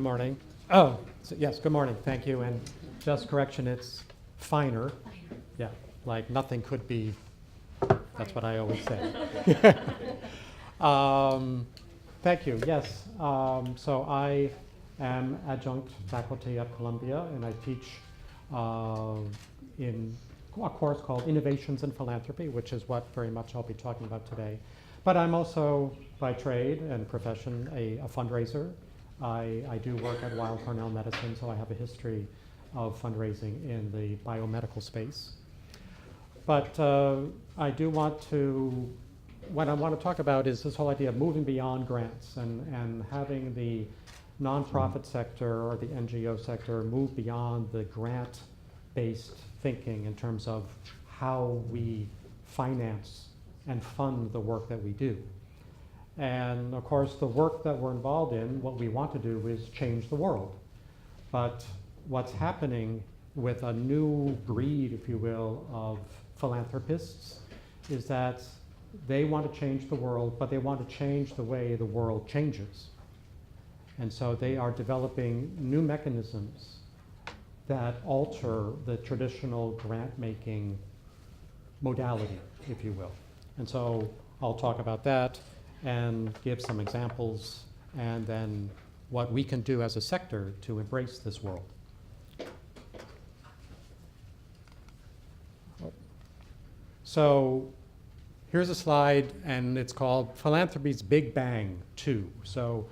Good morning. Oh, so yes, good morning. Thank you. And just correction, it's Feiner. Yeah, like nothing could be, that's what I always say. Thank you. Yes. So I am adjunct faculty at Columbia, and I teach in a course called Innovations in Philanthropy, which is what very much I'll be talking about today. But I'm also, by trade and profession, a fundraiser. I do work at Weill Cornell Medicine, so I have a history of fundraising in the biomedical space. But I do want to, what I want to talk about is this whole idea of moving beyond grants and having the nonprofit sector or the NGO sector move beyond the grant-based thinking in terms of how we finance and fund the work that we do. And of course, the work that we're involved in, what we want to do is change the world. But what's happening with a new breed, if you will, of philanthropists is that they want to change the world, but they want to change the way the world changes. And so they are developing new mechanisms that alter the traditional grant-making modality, if you will. And so I'll talk about that and give some examples, and then what we can do as a sector to embrace this world. So here's a slide, and it's called Philanthropy's Big Bang 2. So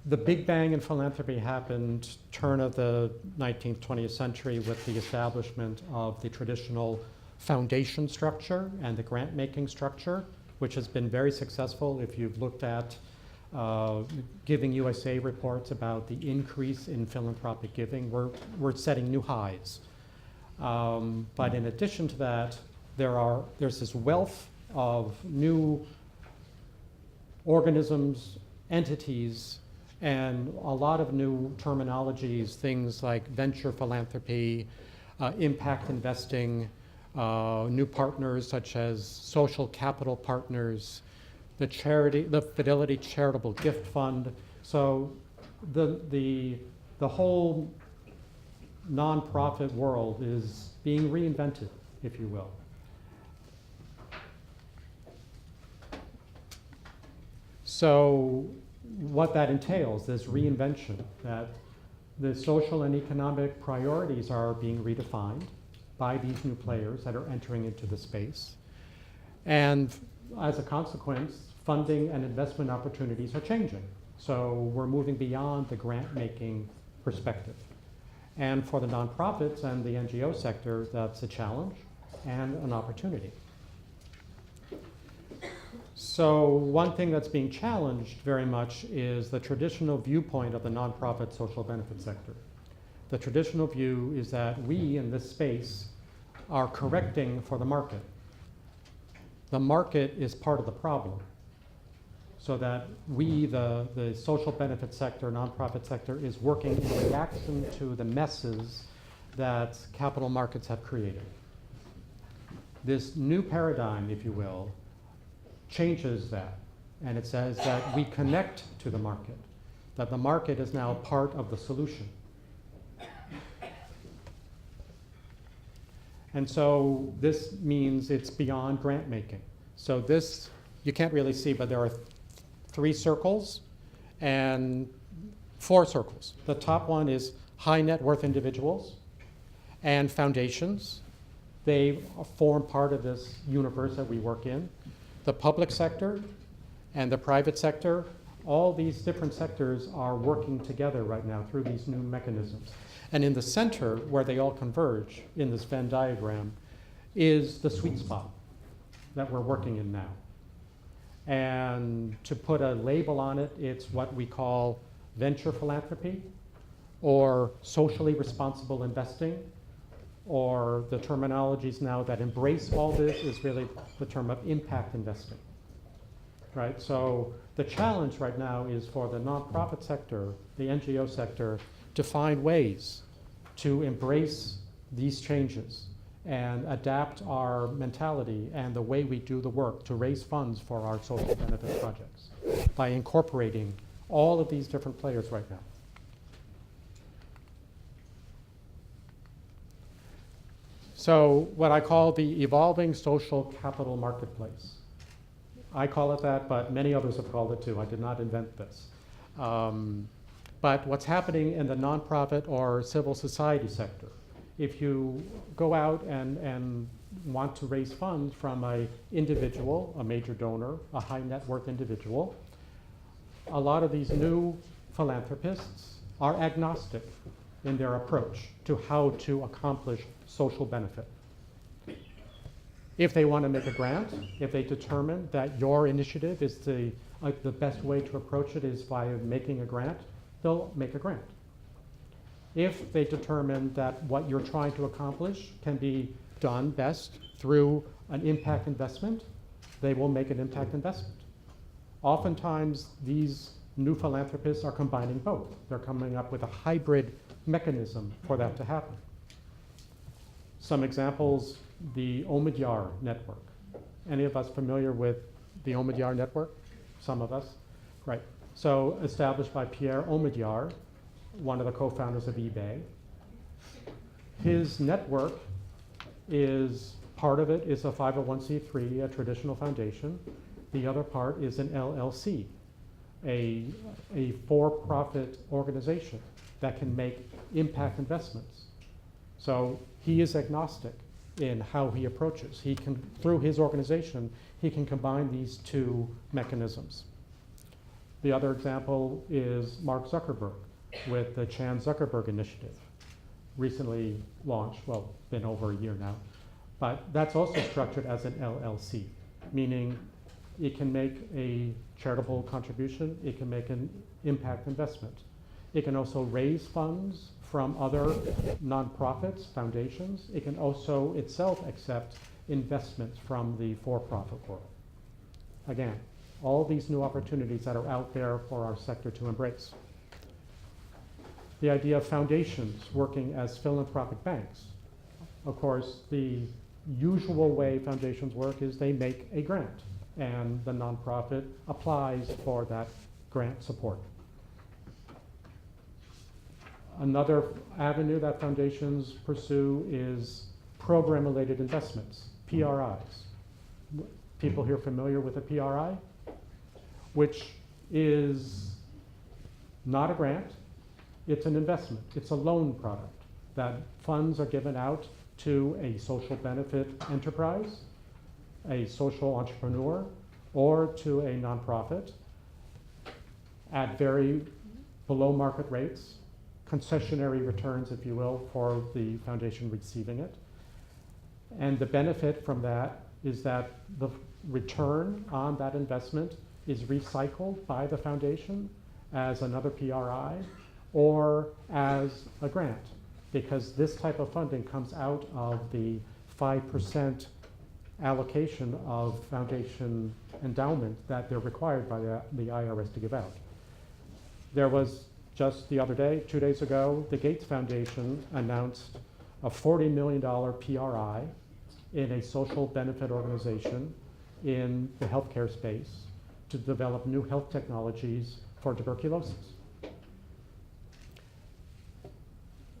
the Big Bang in philanthropy happened turn of the 19th, 20th century with the establishment of the traditional foundation structure and the grant-making structure, which has been very successful. If you've looked at Giving USA reports about the increase in philanthropic giving, we're setting new highs. But in addition to that, there's this wealth of new organisms, entities, and a lot of new terminologies, things like venture philanthropy, impact investing, new partners such as social capital partners, the Fidelity Charitable Gift Fund. So the whole nonprofit world is being reinvented, if you will. So what that entails is reinvention, that the social and economic priorities are being redefined by these new players that are entering into the space. And as a consequence, funding and investment opportunities are changing. So we're moving beyond the grant-making perspective. And for the nonprofits and the NGO sector, that's a challenge and an opportunity. So one thing that's being challenged very much is the traditional viewpoint of the nonprofit social benefit sector. The traditional view is that we in this space are correcting for the market. The market is part of the problem. So that we, the social benefit sector, nonprofit sector, is working in reaction to the messes that capital markets have created. This new paradigm, if you will, changes that. And it says that we connect to the market, that the market is now part of the solution. And so this means it's beyond grant making. So this, you can't really see, but there are 3 circles and 4 circles. The top one is high net worth individuals and foundations. They form part of this universe that we work in. The public sector and the private sector, all these different sectors are working together right now through these new mechanisms. And in the center, where they all converge in this Venn diagram, is the sweet spot that we're working in now. And to put a label on it, it's what we call venture philanthropy, or socially responsible investing, or the terminologies now that embrace all this is really the term of impact investing, right? So the challenge right now is for the nonprofit sector, the NGO sector, to find ways to embrace these changes and adapt our mentality and the way we do the work to raise funds for our social benefit projects by incorporating all of these different players right now. So what I call the evolving social capital marketplace. I call it that, but many others have called it too. I did not invent this. But what's happening in the nonprofit or civil society sector, if you go out and want to raise funds from an individual, a major donor, a high net worth individual, a lot of these new philanthropists are agnostic in their approach to how to accomplish social benefit. If they want to make a grant, if they determine that your initiative is the best way to approach it is by making a grant, they'll make a grant. If they determine that what you're trying to accomplish can be done best through an impact investment, they will make an impact investment. Oftentimes, these new philanthropists are combining both. They're coming up with a hybrid mechanism for that to happen. Some examples, the Omidyar network. Any of us familiar with the Omidyar network? Some of us, right. So established by Pierre Omidyar, one of the co-founders of eBay. His network is, part of it is a 501c3, a traditional foundation. The other part is an LLC, a for-profit organization that can make impact investments. So he is agnostic in how he approaches. He can, through his organization, he can combine these two mechanisms. The other example is Mark Zuckerberg with the Chan Zuckerberg Initiative, recently launched, well, been over a year now. But that's also structured as an LLC, meaning it can make a charitable contribution, it can make an impact investment. It can also raise funds from other nonprofits, foundations. It can also itself accept investments from the for-profit world. Again, all these new opportunities that are out there for our sector to embrace. The idea of foundations working as philanthropic banks. Of course, the usual way foundations work is they make a grant, and the nonprofit applies for that grant support. Another avenue that foundations pursue is program-related investments, PRIs. People here familiar with a PRI? Which is not a grant, it's an investment. It's a loan product that funds are given out to a social benefit enterprise, a social entrepreneur, or to a nonprofit at very below market rates, concessionary returns, if you will, for the foundation receiving it. And the benefit from that is that the return on that investment is recycled by the foundation as another PRI or as a grant, because this type of funding comes out of the 5% allocation of foundation endowment that they're required by the IRS to give out. There was just the other day, 2 days ago, the Gates Foundation announced a $40 million PRI in a social benefit organization in the healthcare space to develop new health technologies for tuberculosis.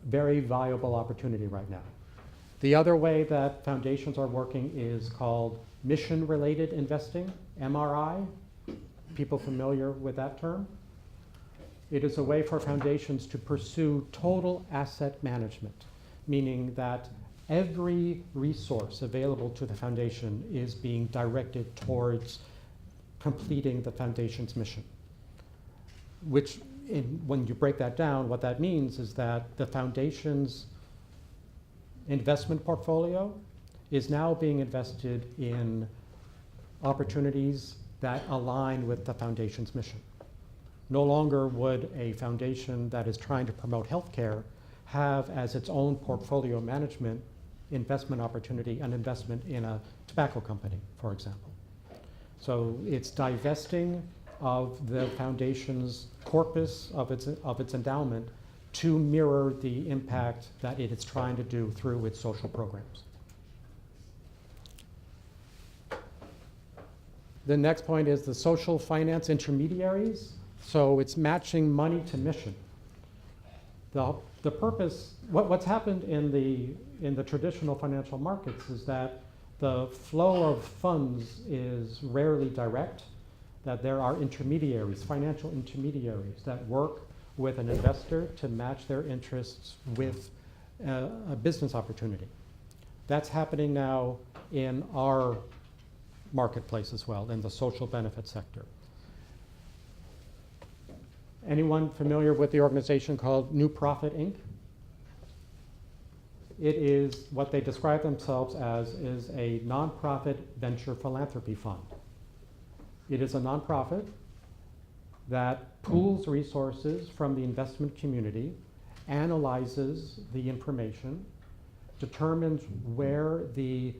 Very viable opportunity right now. The other way that foundations are working is called mission-related investing, MRI. People familiar with that term? It is a way for foundations to pursue total asset management, meaning that every resource available to the foundation is being directed towards completing the foundation's mission. Which, when you break that down, what that means is that the foundation's investment portfolio is now being invested in opportunities that align with the foundation's mission. No longer would a foundation that is trying to promote healthcare have as its own portfolio management investment opportunity an investment in a tobacco company, for example. So it's divesting of the foundation's corpus of its endowment to mirror the impact that it is trying to do through its social programs. The next point is the social finance intermediaries. So it's matching money to mission. The The purpose, what's happened in the traditional financial markets is that the flow of funds is rarely direct, that there are intermediaries, financial intermediaries that work with an investor to match their interests with a business opportunity. That's happening now in our marketplace as well, in the social benefit sector. Anyone familiar with the organization called New Profit Inc.? It is what they describe themselves as is a nonprofit venture philanthropy fund. It is a nonprofit that pools resources from the investment community, analyzes the information, determines where the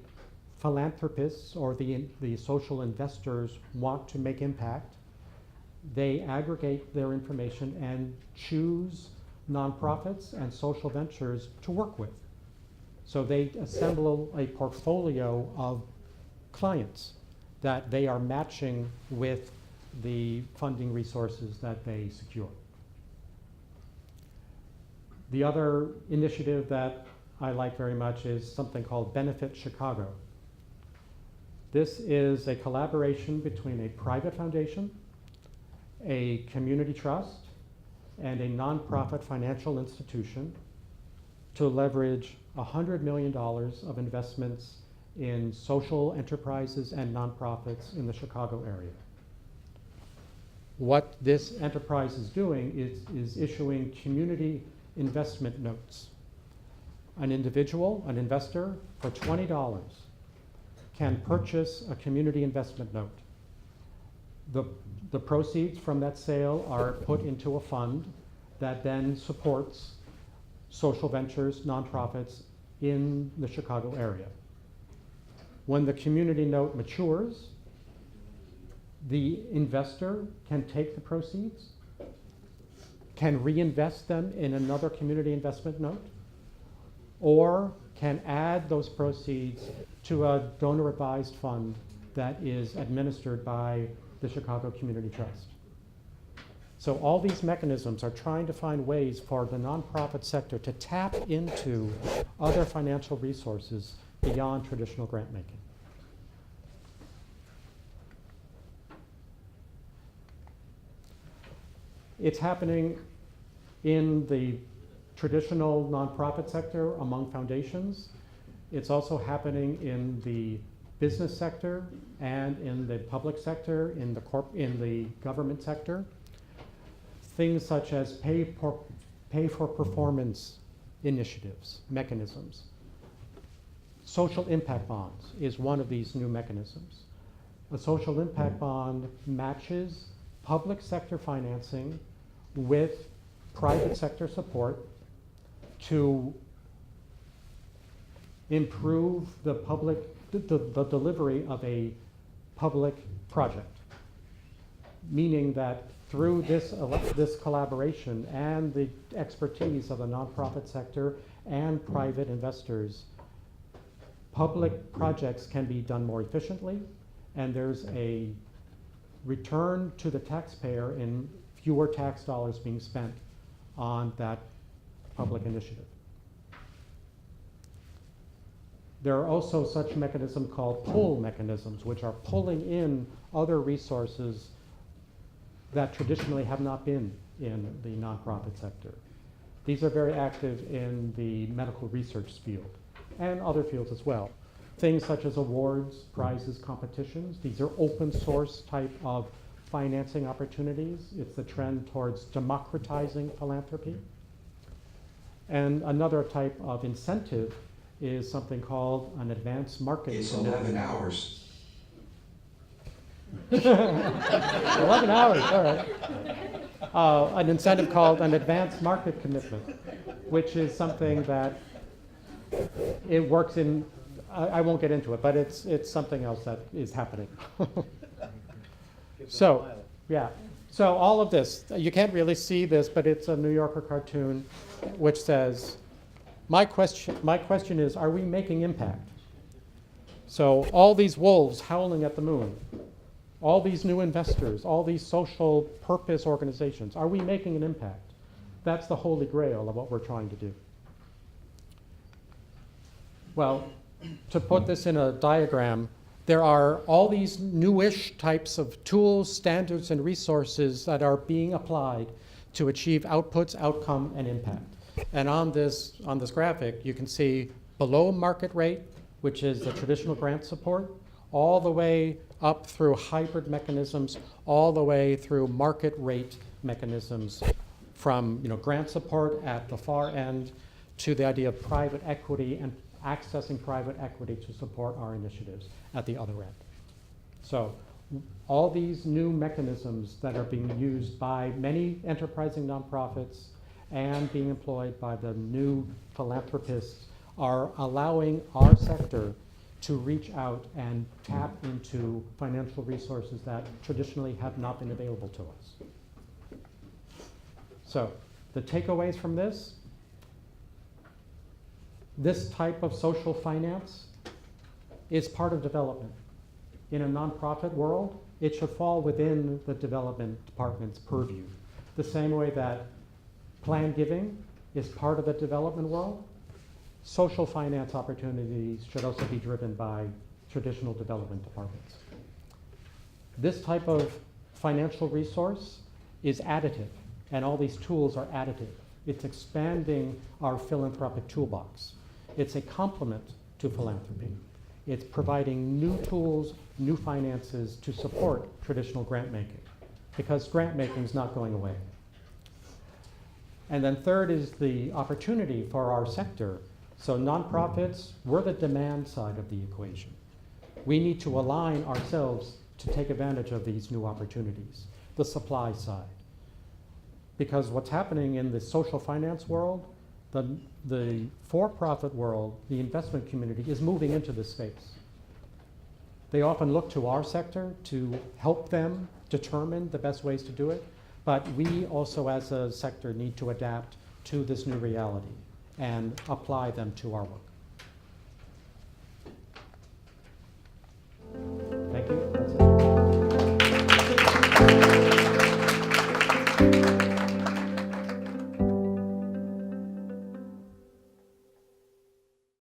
philanthropists or the social investors want to make impact. They aggregate their information and choose nonprofits and social ventures to work with. So they assemble a portfolio of clients that they are matching with the funding resources that they secure. The other initiative that I like very much is something called Benefit Chicago. This is a collaboration between a private foundation, a community trust, and a nonprofit financial institution to leverage $100 million of investments in social enterprises and nonprofits in the Chicago area. What this enterprise is doing is issuing community investment notes. An individual, an investor, for $20 can purchase a community investment note. The proceeds from that sale are put into a fund that then supports social ventures, nonprofits in the Chicago area. When the community note matures, the investor can take the proceeds, can reinvest them in another community investment note, or can add those proceeds to a donor-advised fund that is administered by the Chicago Community Trust. So all these mechanisms are trying to find ways for the nonprofit sector to tap into other financial resources beyond traditional grant making. It's happening in the traditional nonprofit sector among foundations. It's also happening in the business sector and in the public sector, in the government sector. Things such as pay for performance initiatives, mechanisms. Social impact bonds is one of these new mechanisms. A social impact bond matches public sector financing with private sector support to improve the delivery of a public project. Meaning that through this collaboration and the expertise of the nonprofit sector and private investors, public projects can be done more efficiently, and there's a return to the taxpayer in fewer tax dollars being spent on that public initiative. There are also such mechanisms called pull mechanisms, which are pulling in other resources that traditionally have not been in the nonprofit sector. These are very active in the medical research field and other fields as well. Things such as awards, prizes, competitions. These are open source type of financing opportunities. It's the trend towards democratizing philanthropy. And another type of incentive is something called an advanced market. It's 11 hours. 11 hours, all right. An incentive called an advanced market commitment, which is something that it works in, I won't get into it, but it's something else that is happening. So, yeah. So all of this, you can't really see this, but it's a New Yorker cartoon which says, my question is, are we making impact? So all these wolves howling at the moon, all these new investors, all these social purpose organizations, are we making an impact? That's the Holy Grail of what we're trying to do. Well, to put this in a diagram, there are all these newish types of tools, standards, and resources that are being applied to achieve outputs, outcome, and impact. And on this graphic, you can see below market rate, which is the traditional grant support, all the way up through hybrid mechanisms, all the way through market rate mechanisms, from grant support at the far end to the idea of private equity and accessing private equity to support our initiatives at the other end. So all these new mechanisms that are being used by many enterprising nonprofits and being employed by the new philanthropists are allowing our sector to reach out and tap into financial resources that traditionally have not been available to us. So the takeaways from this type of social finance is part of development. In a nonprofit world, it should fall within the development department's purview. The same way that planned giving is part of the development world, social finance opportunities should also be driven by traditional development departments. This type of financial resource is additive, and all these tools are additive. It's expanding our philanthropic toolbox. It's a complement to philanthropy. It's providing new tools, new finances to support traditional grant making, because grant making is not going away. And then third is the opportunity for our sector. So nonprofits, we're the demand side of the equation. We need to align ourselves to take advantage of these new opportunities, the supply side. Because what's happening in the social finance world, the for-profit world, the investment community is moving into this space. They often look to our sector to help them determine the best ways to do it, but we also as a sector need to adapt to this new reality and apply them to our work.